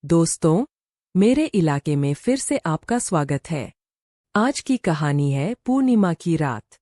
दोस्तों, मेरे इलाके में फिर से आपका स्वागत है। आज की कहानी है पूर्णिमा की रात।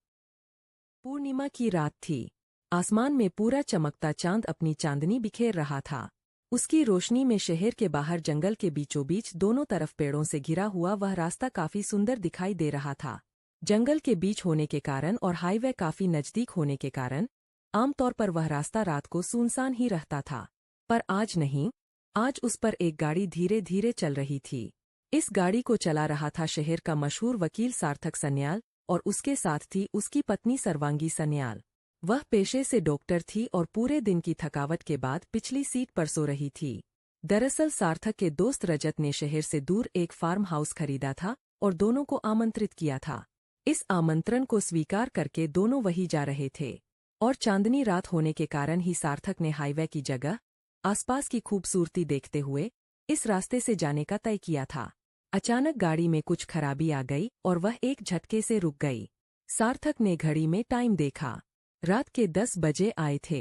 पूर्णिमा की रात थी। आसमान में पूरा चमकता चांद अपनी चांदनी बिखेर रहा था। उसकी रोशनी में शहर के बाहर जंगल के बीचों बीच दोनों तरफ पेड़ों से घिरा हुआ वह रास्ता काफी सुंदर दिखाई दे रहा था। जंगल के बीच होने के कारण और हाईवे काफी नजदीक होने के कारण आमतौर पर वह रास्ता रात को सुनसान ही रहता था। पर आज नहीं। आज उस पर एक गाड़ी धीरे धीरे चल रही थी। इस गाड़ी को चला रहा था शहर का मशहूर वकील सार्थक सन्याल और उसके साथ थी उसकी पत्नी सर्वांगी सन्याल। वह पेशे से डॉक्टर थी और पूरे दिन की थकावट के बाद पिछली सीट पर सो रही थी। दरअसल सार्थक के दोस्त रजत ने शहर से दूर एक फार्म हाउस खरीदा था और दोनों को आमंत्रित किया था। इस आमंत्रण को स्वीकार करके दोनों वहीं जा रहे थे और चांदनी रात होने के कारण ही सार्थक ने हाईवे की जगह आसपास की खूबसूरती देखते हुए इस रास्ते से जाने का तय किया था। अचानक गाड़ी में कुछ खराबी आ गई और वह एक झटके से रुक गई। सार्थक ने घड़ी में टाइम देखा। रात के 10 बजे आए थे।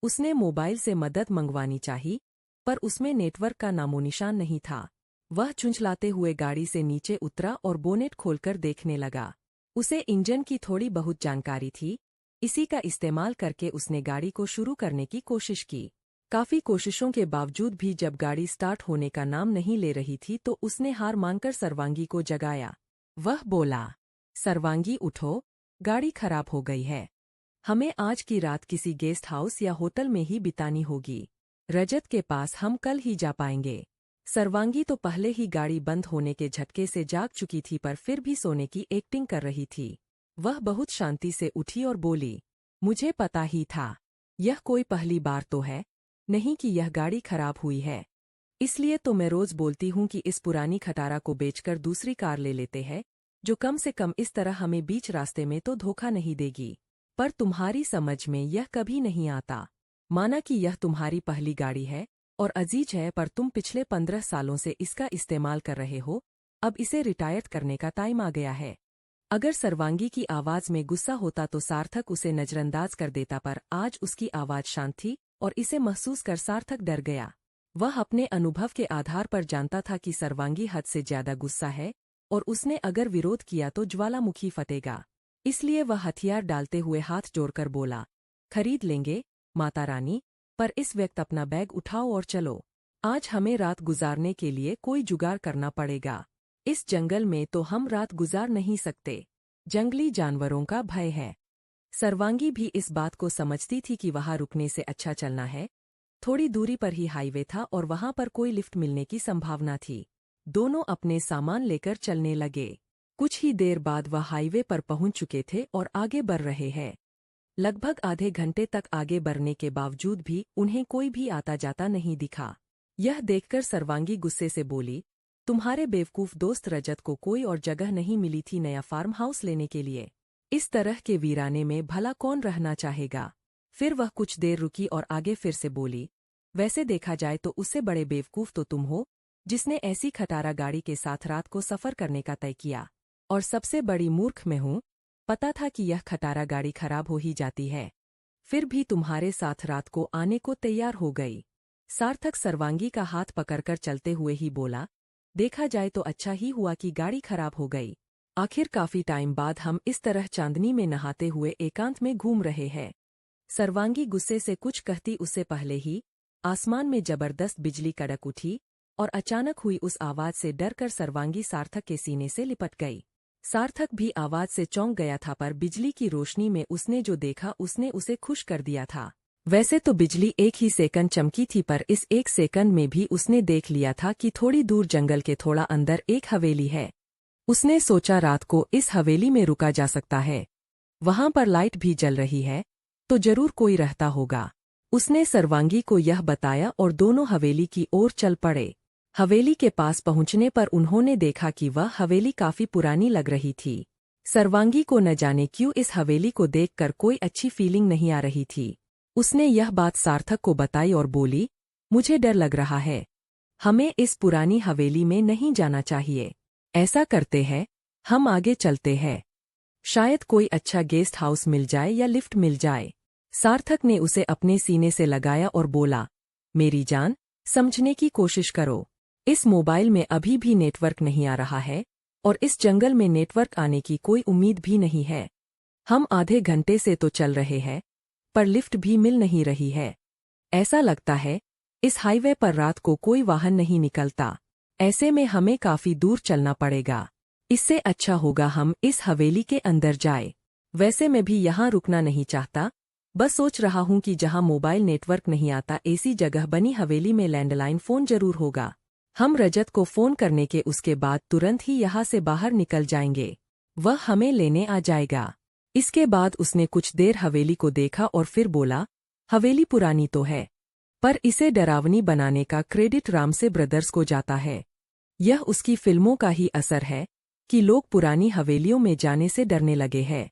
उसने मोबाइल से मदद मंगवानी चाही, पर उसमें नेटवर्क का नामोनिशान नहीं था। वह चुंचलाते हुए गाड़ी से नीचे उतरा और बोनेट खोलकर देखने लगा। उसे इंजन की थोड़ी बहुत जानकारी थी। इसी का इस्तेमाल करके उसने गाड़ी को शुरू करने की कोशिश की। काफी कोशिशों के बावजूद भी जब गाड़ी स्टार्ट होने का नाम नहीं ले रही थी तो उसने हार मानकर सर्वांगी को जगाया। वह बोला, सर्वांगी उठो, गाड़ी खराब हो गई है। हमें आज की रात किसी गेस्ट हाउस या होटल में ही बितानी होगी। रजत के पास हम कल ही जा पाएंगे। सर्वांगी तो पहले ही गाड़ी बंद होने के झटके से जाग चुकी थी पर फिर भी सोने की एक्टिंग कर रही थी। वह बहुत शांति से उठी और बोली, मुझे पता ही था। यह कोई पहली बार तो है नहीं कि यह गाड़ी खराब हुई है। इसलिए तो मैं रोज बोलती हूँ कि इस पुरानी खटारा को बेचकर दूसरी कार ले लेते हैं, जो कम से कम इस तरह हमें बीच रास्ते में तो धोखा नहीं देगी। पर तुम्हारी समझ में यह कभी नहीं आता। माना कि यह तुम्हारी पहली गाड़ी है और अजीज है, पर तुम पिछले 15 सालों से इसका इस्तेमाल कर रहे हो। अब इसे रिटायर करने का टाइम आ गया है। अगर सर्वांगी की आवाज में गुस्सा होता तो सार्थक उसे नजरअंदाज कर देता, पर आज उसकी आवाज शांत थी और इसे महसूस कर सार्थक डर गया। वह अपने अनुभव के आधार पर जानता था कि सर्वांगी हद से ज्यादा गुस्सा है और उसने अगर विरोध किया तो ज्वालामुखी फटेगा। इसलिए वह हथियार डालते हुए हाथ जोड़कर बोला, खरीद लेंगे माता रानी, पर इस वक्त अपना बैग उठाओ और चलो। आज हमें रात गुजारने के लिए कोई जुगाड़ करना पड़ेगा। इस जंगल में तो हम रात गुजार नहीं सकते। जंगली जानवरों का भय है। सर्वांगी भी इस बात को समझती थी कि वहां रुकने से अच्छा चलना है। थोड़ी दूरी पर ही हाईवे था और वहां पर कोई लिफ्ट मिलने की संभावना थी। दोनों अपने सामान लेकर चलने लगे। कुछ ही देर बाद वह हाईवे पर पहुंच चुके थे और आगे बढ़ रहे हैं। लगभग आधे घंटे तक आगे बढ़ने के बावजूद भी उन्हें कोई भी आता जाता नहीं दिखा। यह देखकर सर्वांगी गुस्से से बोली, तुम्हारे बेवकूफ दोस्त रजत को कोई और जगह नहीं मिली थी नया फार्म हाउस लेने के लिए? इस तरह के वीराने में भला कौन रहना चाहेगा? फिर वह कुछ देर रुकी और आगे फिर से बोली, वैसे देखा जाए तो उससे बड़े बेवकूफ तो तुम हो, जिसने ऐसी खटारा गाड़ी के साथ रात को सफर करने का तय किया। और सबसे बड़ी मूर्ख मैं हूँ। पता था कि यह खटारा गाड़ी खराब हो ही जाती है, फिर भी तुम्हारे साथ रात को आने को तैयार हो गई। सार्थक सर्वांगी का हाथ पकड़कर चलते हुए ही बोला, देखा जाए तो अच्छा ही हुआ कि गाड़ी खराब हो गई। आखिर काफी टाइम बाद हम इस तरह चांदनी में नहाते हुए एकांत में घूम रहे हैं। सर्वांगी गुस्से से कुछ कहती उससे पहले ही आसमान में जबरदस्त बिजली कड़क उठी और अचानक हुई उस आवाज से डरकर सर्वांगी सार्थक के सीने से लिपट गई। सार्थक भी आवाज से चौंक गया था, पर बिजली की रोशनी में उसने जो देखा उसने उसे खुश कर दिया था। वैसे तो बिजली एक ही सेकंड चमकी थी, पर इस एक सेकंड में भी उसने देख लिया था कि थोड़ी दूर जंगल के थोड़ा अंदर एक हवेली है। उसने सोचा रात को इस हवेली में रुका जा सकता है। वहां पर लाइट भी जल रही है, तो जरूर कोई रहता होगा। उसने सर्वांगी को यह बताया और दोनों हवेली की ओर चल पड़े। हवेली के पास पहुंचने पर उन्होंने देखा कि वह हवेली काफी पुरानी लग रही थी। सर्वांगी को न जाने क्यों इस हवेली को देखकर कोई अच्छी फीलिंग नहीं आ रही थी। उसने यह बात सार्थक को बताई और बोली, मुझे डर लग रहा है। हमें इस पुरानी हवेली में नहीं जाना चाहिए। ऐसा करते हैं, हम आगे चलते हैं। शायद कोई अच्छा गेस्ट हाउस मिल जाए या लिफ्ट मिल जाए। सार्थक ने उसे अपने सीने से लगाया और बोला, मेरी जान, समझने की कोशिश करो। इस मोबाइल में अभी भी नेटवर्क नहीं आ रहा है और इस जंगल में नेटवर्क आने की कोई उम्मीद भी नहीं है। हम आधे घंटे से तो चल रहे हैं, पर लिफ्ट भी मिल नहीं रही है। ऐसा लगता है इस हाईवे पर रात को कोई वाहन नहीं निकलता। ऐसे में हमें काफी दूर चलना पड़ेगा। इससे अच्छा होगा हम इस हवेली के अंदर जाए। वैसे मैं भी यहाँ रुकना नहीं चाहता, बस सोच रहा हूँ कि जहाँ मोबाइल नेटवर्क नहीं आता ऐसी जगह बनी हवेली में लैंडलाइन फोन जरूर होगा। हम रजत को फोन करने के उसके बाद तुरंत ही यहाँ से बाहर निकल जाएंगे। वह हमें लेने आ जाएगा। इसके बाद उसने कुछ देर हवेली को देखा और फिर बोला, हवेली पुरानी तो है, पर इसे डरावनी बनाने का क्रेडिट रामसे ब्रदर्स को जाता है। यह उसकी फिल्मों का ही असर है कि लोग पुरानी हवेलियों में जाने से डरने लगे हैं।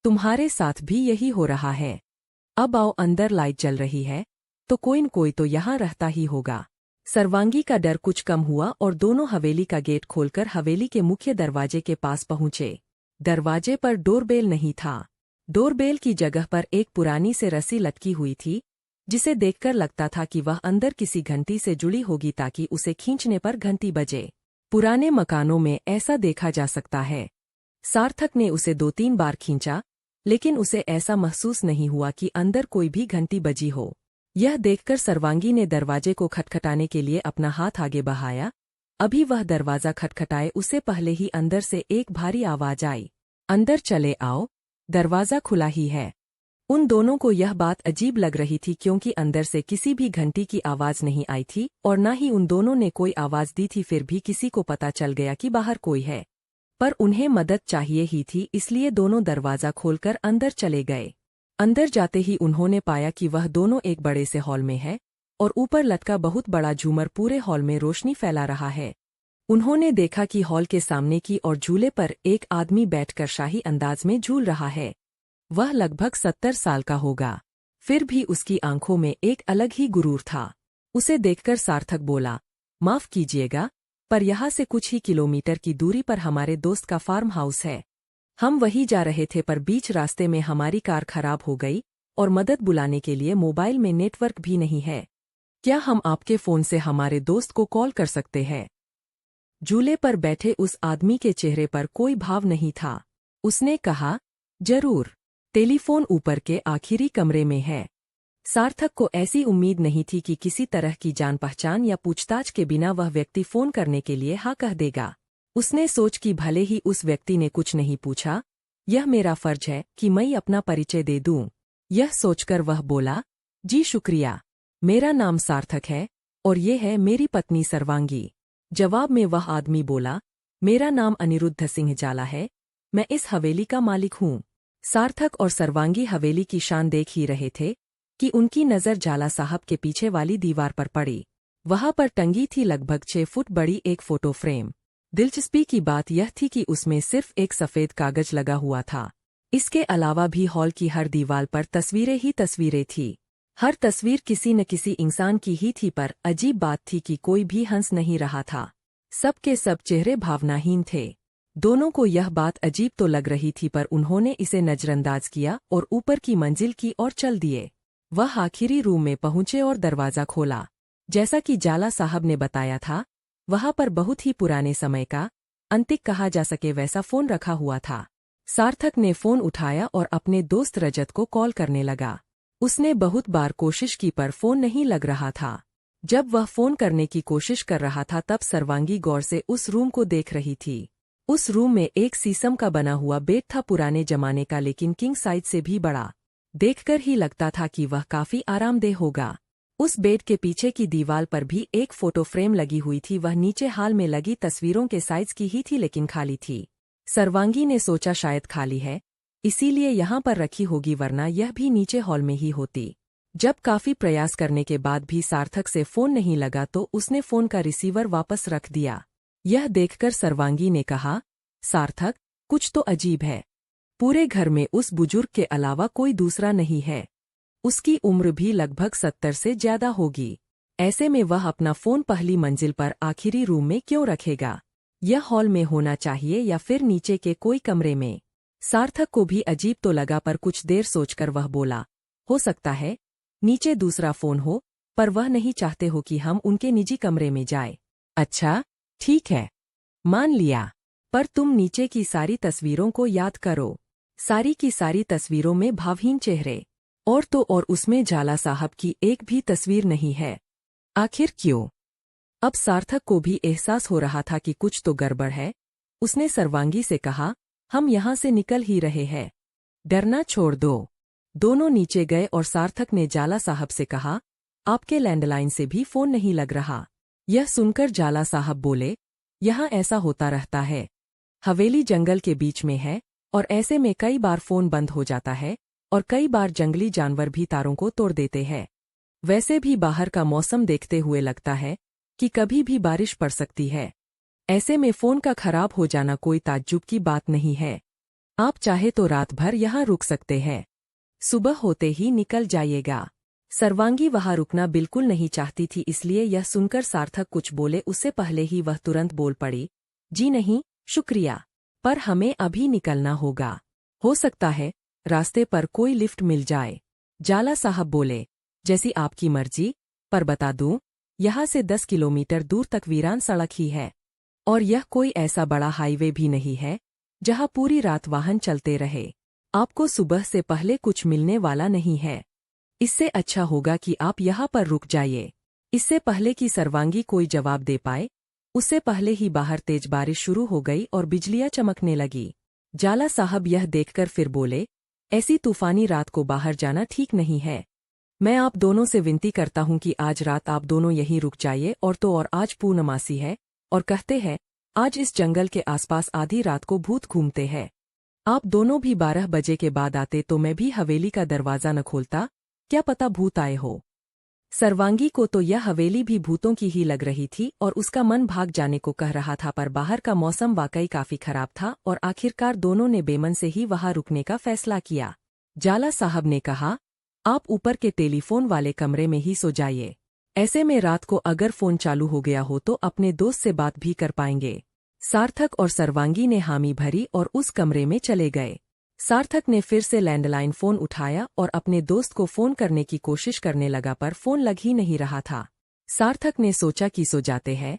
तुम्हारे साथ भी यही हो रहा है। अब आओ, अंदर लाइट जल रही है तो कोई न कोई तो यहाँ रहता ही होगा। सर्वांगी का डर कुछ कम हुआ और दोनों हवेली का गेट खोलकर हवेली के मुख्य दरवाजे के पास पहुंचे। दरवाजे पर डोरबेल नहीं था। डोरबेल की जगह पर एक पुरानी से रस्सी लटकी हुई थी, जिसे देखकर लगता था कि वह अंदर किसी घंटी से जुड़ी होगी ताकि उसे खींचने पर घंटी बजे। पुराने मकानों में ऐसा देखा जा सकता है। सार्थक ने उसे 2-3 बार खींचा, लेकिन उसे ऐसा महसूस नहीं हुआ कि अंदर कोई भी घंटी बजी हो। यह देखकर सर्वांगी ने दरवाजे को खटखटाने के लिए अपना हाथ आगे बढ़ाया। अभी वह दरवाजा खटखटाए उससे पहले ही अंदर से एक भारी आवाज आई, अंदर चले आओ, दरवाजा खुला ही है। उन दोनों को यह बात अजीब लग रही थी क्योंकि अंदर से किसी भी घंटी की आवाज नहीं आई थी और न ही उन दोनों ने कोई आवाज दी थी। फिर भी किसी को पता चल गया कि बाहर कोई है, पर उन्हें मदद चाहिए ही थी, इसलिए दोनों दरवाजा खोलकर अंदर चले गए। अंदर जाते ही उन्होंने पाया कि वह दोनों एक बड़े से हॉल में है और ऊपर लटका बहुत बड़ा झूमर पूरे हॉल में रोशनी फैला रहा है। उन्होंने देखा कि हॉल के सामने की और झूले पर एक आदमी बैठकर शाही अंदाज में झूल रहा है। वह लगभग 70 साल का होगा, फिर भी उसकी आंखों में एक अलग ही गुरूर था। उसे देखकर सार्थक बोला, माफ कीजिएगा, पर यहाँ से कुछ ही किलोमीटर की दूरी पर हमारे दोस्त का फार्म हाउस है। हम वहीं जा रहे थे, पर बीच रास्ते में हमारी कार खराब हो गई और मदद बुलाने के लिए मोबाइल में नेटवर्क भी नहीं है। क्या हम आपके फोन से हमारे दोस्त को कॉल कर सकते हैं? झूले पर बैठे उस आदमी के चेहरे पर कोई भाव नहीं था। उसने कहा, जरूर, टेलीफोन ऊपर के आखिरी कमरे में है। सार्थक को ऐसी उम्मीद नहीं थी कि किसी तरह की जान पहचान या पूछताछ के बिना वह व्यक्ति फोन करने के लिए हाँ कह देगा। उसने सोच कि भले ही उस व्यक्ति ने कुछ नहीं पूछा, यह मेरा फर्ज है कि मैं अपना परिचय दे दूं। यह सोचकर वह बोला, जी शुक्रिया, मेरा नाम सार्थक है और ये है मेरी पत्नी सर्वांगी। जवाब में वह आदमी बोला, मेरा नाम अनिरुद्ध सिंह जाला है, मैं इस हवेली का मालिक हूँ। सार्थक और सर्वांगी हवेली की शान देख ही रहे थे कि उनकी नज़र जाला साहब के पीछे वाली दीवार पर पड़ी। वहां पर टंगी थी लगभग 6 फुट बड़ी एक फोटो फ्रेम। दिलचस्पी की बात यह थी कि उसमें सिर्फ एक सफेद कागज लगा हुआ था। इसके अलावा भी हॉल की हर दीवार पर तस्वीरें ही तस्वीरें थी। हर तस्वीर किसी न किसी इंसान की ही थी, पर अजीब बात थी कि कोई भी हंस नहीं रहा था। सब के सब चेहरे भावनाहीन थे। दोनों को यह बात अजीब तो लग रही थी, पर उन्होंने इसे नजरअंदाज किया और ऊपर की मंजिल की ओर चल दिए। वह आखिरी रूम में पहुंचे और दरवाजा खोला। जैसा कि जाला साहब ने बताया था, वहां पर बहुत ही पुराने समय का, अंतिक कहा जा सके वैसा फोन रखा हुआ था। सार्थक ने फोन उठाया और अपने दोस्त रजत को कॉल करने लगा। उसने बहुत बार कोशिश की पर फोन नहीं लग रहा था। जब वह फोन करने की कोशिश कर रहा था तब सर्वांगी गौर से उस रूम को देख रही थी। उस रूम में एक शीशम का बना हुआ बेड था, पुराने जमाने का, लेकिन किंग साइज से भी बड़ा। देखकर ही लगता था कि वह काफी आरामदेह होगा। उस बेड के पीछे की दीवार पर भी एक फोटो फ्रेम लगी हुई थी। वह नीचे हाल में लगी तस्वीरों के साइज की ही थी, लेकिन खाली थी। सर्वांगी ने सोचा शायद खाली है, इसीलिए यहाँ पर रखी होगी, वरना यह भी नीचे हॉल में ही होती। जब काफी प्रयास करने के बाद भी सार्थक से फोन नहीं लगा तो उसने फोन का रिसीवर वापस रख दिया। यह देखकर सर्वांगी ने कहा, सार्थक, कुछ तो अजीब है। पूरे घर में उस बुजुर्ग के अलावा कोई दूसरा नहीं है। उसकी उम्र भी लगभग 70 से ज्यादा होगी। ऐसे में वह अपना फोन पहली मंजिल पर आखिरी रूम में क्यों रखेगा? यह हॉल में होना चाहिए या फिर नीचे के कोई कमरे में। सार्थक को भी अजीब तो लगा, पर कुछ देर सोचकर वह बोला, हो सकता है नीचे दूसरा फोन हो, पर वह नहीं चाहते हो कि हम उनके निजी कमरे में जाए। अच्छा, ठीक है, मान लिया। पर तुम नीचे की सारी तस्वीरों को याद करो। सारी की सारी तस्वीरों में भावहीन चेहरे। और तो और उसमें जाला साहब की एक भी तस्वीर नहीं है। आखिर क्यों? अब सार्थक को भी एहसास हो रहा था कि कुछ तो गड़बड़ है। उसने सर्वांगी से कहा, हम यहाँ से निकल ही रहे हैं। डरना छोड़ दो। दोनों नीचे गए और सार्थक ने जाला साहब से कहा, आपके लैंडलाइन से भी फोन नहीं लग रहा। यह सुनकर जाला साहब बोले, यहाँ ऐसा होता रहता है। हवेली जंगल के बीच में है और ऐसे में कई बार फोन बंद हो जाता है और कई बार जंगली जानवर भी तारों को तोड़ देते हैं। वैसे भी बाहर का मौसम देखते हुए लगता है कि कभी भी बारिश पड़ सकती है। ऐसे में फोन का खराब हो जाना कोई ताज्जुब की बात नहीं है। आप चाहे तो रात भर यहाँ रुक सकते हैं। सुबह होते ही निकल जाइएगा। सर्वांगी वहाँ रुकना बिल्कुल नहीं चाहती थी, इसलिए यह सुनकर सार्थक कुछ बोले उससे पहले ही वह तुरंत बोल पड़ी, जी नहीं, शुक्रिया, पर हमें अभी निकलना होगा। हो सकता है रास्ते पर कोई लिफ्ट मिल जाए। जाला साहब बोले, जैसी आपकी मर्जी, पर बता दूं, यहाँ से 10 किलोमीटर दूर तक वीरान सड़क ही है। और यह कोई ऐसा बड़ा हाईवे भी नहीं है जहाँ पूरी रात वाहन चलते रहे। आपको सुबह से पहले कुछ मिलने वाला नहीं है। इससे अच्छा होगा कि आप यहाँ पर रुक जाइए। इससे पहले कि सर्वांगी कोई जवाब दे पाए, उससे पहले ही बाहर तेज बारिश शुरू हो गई और बिजलियां चमकने लगी। जाला साहब यह देखकर फिर बोले, ऐसी तूफानी रात को बाहर जाना ठीक नहीं है। मैं आप दोनों से विनती करता हूं कि आज रात आप दोनों यहीं रुक जाइए। और तो और आज पूर्णमासी है और कहते हैं आज इस जंगल के आसपास आधी रात को भूत घूमते हैं। आप दोनों भी 12 बजे के बाद आते तो मैं भी हवेली का दरवाजा न खोलता, क्या पता भूत आए हो। सर्वांगी को तो यह हवेली भी भूतों की ही लग रही थी और उसका मन भाग जाने को कह रहा था, पर बाहर का मौसम वाकई काफी खराब था और आखिरकार दोनों ने बेमन से ही वहां रुकने का फैसला किया। जाला साहब ने कहा, आप ऊपर के टेलीफोन वाले कमरे में ही सो जाइए। ऐसे में रात को अगर फोन चालू हो गया हो तो अपने दोस्त से बात भी कर पाएंगे। सार्थक और सर्वांगी ने हामी भरी और उस कमरे में चले गए। सार्थक ने फिर से लैंडलाइन फोन उठाया और अपने दोस्त को फोन करने की कोशिश करने लगा, पर फोन लग ही नहीं रहा था। सार्थक ने सोचा कि सो जाते हैं,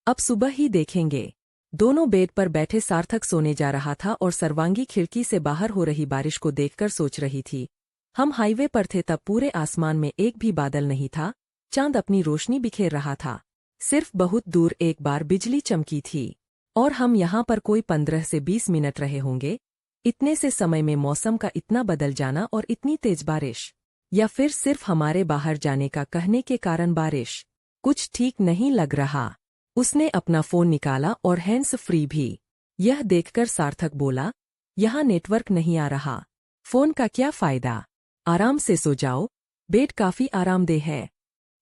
अब सुबह ही देखेंगे। दोनों बेड पर बैठे सार्थक सोने जा रहा था और सर्वांगी खिड़की से बाहर हो रही बारिश को देखकर सोच रही थी, हम हाईवे पर थे तब पूरे आसमान में एक भी बादल नहीं था, चांद अपनी रोशनी बिखेर रहा था। सिर्फ बहुत दूर एक बार बिजली चमकी थी और हम यहाँ पर कोई 15 से 20 मिनट रहे होंगे। इतने से समय में मौसम का इतना बदल जाना और इतनी तेज बारिश, या फिर सिर्फ हमारे बाहर जाने का कहने के कारण बारिश, कुछ ठीक नहीं लग रहा। उसने अपना फोन निकाला और हैंड्स फ्री भी। यह देखकर सार्थक बोला, यहाँ नेटवर्क नहीं आ रहा, फोन का क्या फायदा, आराम से सो जाओ, बेड काफी आरामदेह है।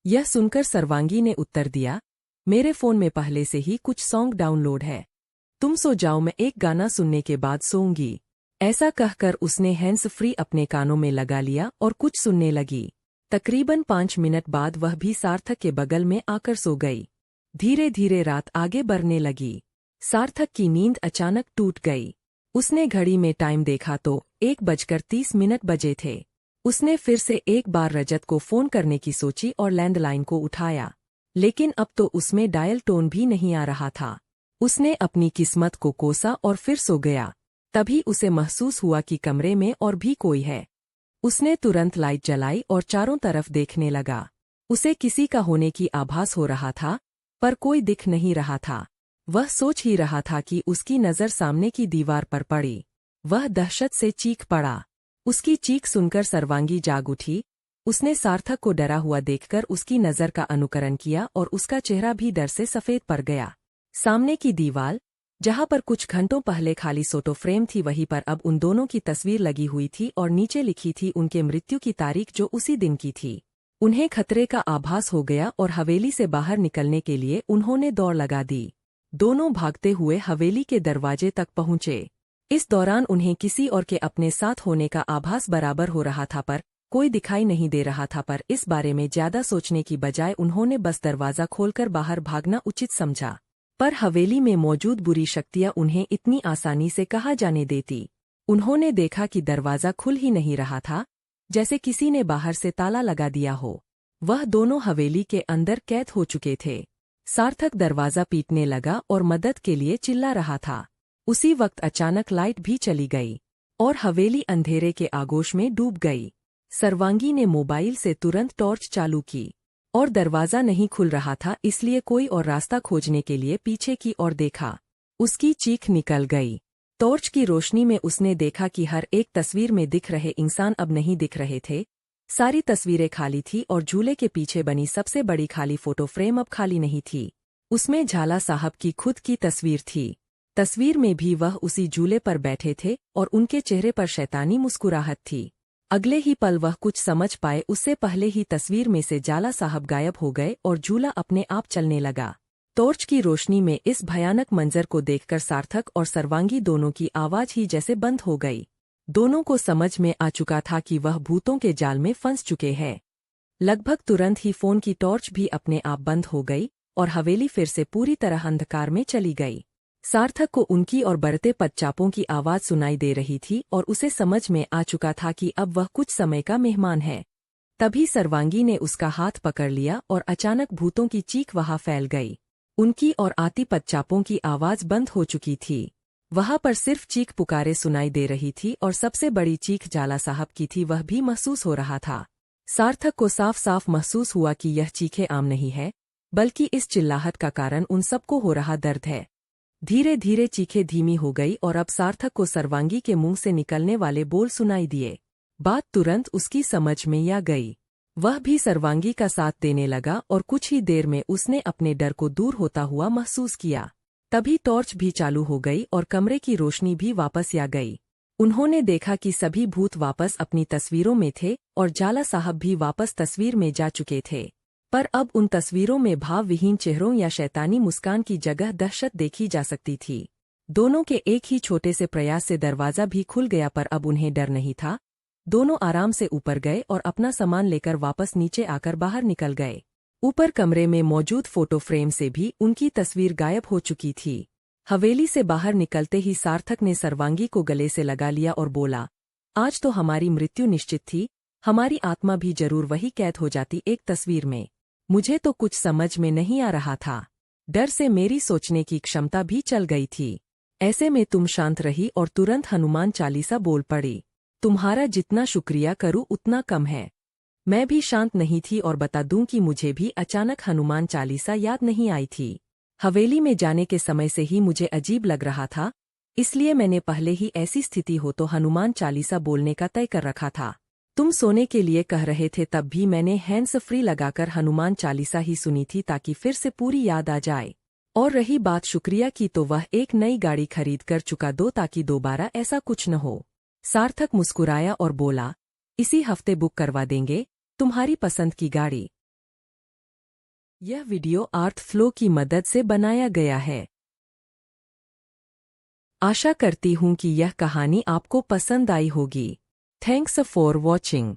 यह सुनकर सर्वांगी ने उत्तर दिया, मेरे फोन में पहले से ही कुछ सॉन्ग डाउनलोड है, तुम सो जाओ, मैं एक गाना सुनने के बाद सोऊंगी। ऐसा कहकर उसने हैंड्स फ्री अपने कानों में लगा लिया और कुछ सुनने लगी। तकरीबन 5 मिनट बाद वह भी सार्थक के बगल में आकर सो गई। धीरे धीरे रात आगे बढ़ने लगी। सार्थक की नींद अचानक टूट गई। उसने घड़ी में टाइम देखा तो 1:30 बजे थे। उसने फिर से एक बार रजत को फोन करने की सोची और लैंडलाइन को उठाया, लेकिन अब तो उसमें डायल टोन भी नहीं आ रहा था। उसने अपनी किस्मत को कोसा और फिर सो गया। तभी उसे महसूस हुआ कि कमरे में और भी कोई है। उसने तुरंत लाइट जलाई और चारों तरफ देखने लगा। उसे किसी का होने की आभास हो रहा था, पर कोई दिख नहीं रहा था। वह सोच ही रहा था कि उसकी नज़र सामने की दीवार पर पड़ी। वह दहशत से चीख पड़ा। उसकी चीख सुनकर सर्वांगी जाग उठी। उसने सार्थक को डरा हुआ देखकर उसकी नज़र का अनुकरण किया और उसका चेहरा भी डर से सफ़ेद पड़ गया। सामने की दीवार, जहाँ पर कुछ घंटों पहले खाली फोटो फ्रेम थी, वहीं पर अब उन दोनों की तस्वीर लगी हुई थी और नीचे लिखी थी उनके मृत्यु की तारीख, जो उसी दिन की थी। उन्हें खतरे का आभास हो गया और हवेली से बाहर निकलने के लिए उन्होंने दौड़ लगा दी। दोनों भागते हुए हवेली के दरवाजे तक पहुंचे। इस दौरान उन्हें किसी और के अपने साथ होने का आभास बराबर हो रहा था, पर कोई दिखाई नहीं दे रहा था। पर इस बारे में ज्यादा सोचने की बजाय उन्होंने बस दरवाजा खोलकर बाहर भागना उचित समझा। पर हवेली में मौजूद बुरी शक्तियां उन्हें इतनी आसानी से कहाँ जाने देती। उन्होंने देखा कि दरवाजा खुल ही नहीं रहा था, जैसे किसी ने बाहर से ताला लगा दिया हो। वह दोनों हवेली के अंदर कैद हो चुके थे। सार्थक दरवाजा पीटने लगा और मदद के लिए चिल्ला रहा था। उसी वक्त अचानक लाइट भी चली गई और हवेली अंधेरे के आगोश में डूब गई। सर्वांगी ने मोबाइल से तुरंत टॉर्च चालू की और दरवाजा नहीं खुल रहा था, इसलिए कोई और रास्ता खोजने के लिए पीछे की ओर देखा। उसकी चीख निकल गई। टॉर्च की रोशनी में उसने देखा कि हर एक तस्वीर में दिख रहे इंसान अब नहीं दिख रहे थे। सारी तस्वीरें खाली थी और झूले के पीछे बनी सबसे बड़ी खाली फोटो फ्रेम अब खाली नहीं थी। उसमें झाला साहब की खुद की तस्वीर थी। तस्वीर में भी वह उसी झूले पर बैठे थे और उनके चेहरे पर शैतानी मुस्कुराहट थी। अगले ही पल वह कुछ समझ पाए, उससे पहले ही तस्वीर में से झाला साहब गायब हो गए और झूला अपने आप चलने लगा। टॉर्च की रोशनी में इस भयानक मंजर को देखकर सार्थक और सर्वांगी दोनों की आवाज ही जैसे बंद हो गई। दोनों को समझ में आ चुका था कि वह भूतों के जाल में फंस चुके हैं। लगभग तुरंत ही फोन की टॉर्च भी अपने आप बंद हो गई और हवेली फिर से पूरी तरह अंधकार में चली गई। सार्थक को उनकी और बढ़ते पदचापों की आवाज सुनाई दे रही थी और उसे समझ में आ चुका था कि अब वह कुछ समय का मेहमान है। तभी सर्वांगी ने उसका हाथ पकड़ लिया और अचानक भूतों की चीख वहां फैल गई। उनकी और आती पदचापों की आवाज बंद हो चुकी थी। वहां पर सिर्फ चीख पुकारे सुनाई दे रही थी और सबसे बड़ी चीख झाला साहब की थी, वह भी महसूस हो रहा था। सार्थक को साफ साफ महसूस हुआ कि यह चीखें आम नहीं है, बल्कि इस चिल्लाहट का कारण उन सबको हो रहा दर्द है। धीरे धीरे चीखें धीमी हो गई और अब सार्थक को सर्वांगी के मुंह से निकलने वाले बोल सुनाई दिए। बात तुरंत उसकी समझ में आ गई। वह भी सर्वांगी का साथ देने लगा और कुछ ही देर में उसने अपने डर को दूर होता हुआ महसूस किया। तभी टॉर्च भी चालू हो गई और कमरे की रोशनी भी वापस आ गई। उन्होंने देखा कि सभी भूत वापस अपनी तस्वीरों में थे और झाला साहब भी वापस तस्वीर में जा चुके थे। पर अब उन तस्वीरों में भाव विहीन चेहरों या शैतानी मुस्कान की जगह दहशत देखी जा सकती थी। दोनों के एक ही छोटे से प्रयास से दरवाजा भी खुल गया, पर अब उन्हें डर नहीं था। दोनों आराम से ऊपर गए और अपना सामान लेकर वापस नीचे आकर बाहर निकल गए। ऊपर कमरे में मौजूद फोटो फ्रेम से भी उनकी तस्वीर गायब हो चुकी थी। हवेली से बाहर निकलते ही सार्थक ने सर्वांगी को गले से लगा लिया और बोला, आज तो हमारी मृत्यु निश्चित थी। हमारी आत्मा भी जरूर वही कैद हो जाती एक तस्वीर में। मुझे तो कुछ समझ में नहीं आ रहा था। डर से मेरी सोचने की क्षमता भी चल गई थी। ऐसे में तुम शांत रही और तुरंत हनुमान चालीसा बोल पड़ी। तुम्हारा जितना शुक्रिया करूं उतना कम है। मैं भी शांत नहीं थी और बता दूं कि मुझे भी अचानक हनुमान चालीसा याद नहीं आई थी। हवेली में जाने के समय से ही मुझे अजीब लग रहा था, इसलिए मैंने पहले ही ऐसी स्थिति हो तो हनुमान चालीसा बोलने का तय कर रखा था। तुम सोने के लिए कह रहे थे तब भी मैंने हैंड्स फ्री लगाकर हनुमान चालीसा ही सुनी थी ताकि फिर से पूरी याद आ जाए। और रही बात शुक्रिया की, तो वह एक नई गाड़ी खरीद कर चुका दो ताकि दोबारा ऐसा कुछ न हो। सार्थक मुस्कुराया और बोला, इसी हफ्ते बुक करवा देंगे तुम्हारी पसंद की गाड़ी। यह वीडियो आर्ट फ्लो की मदद से बनाया गया है। आशा करती हूँ कि यह कहानी आपको पसंद आई होगी। Thanks for watching.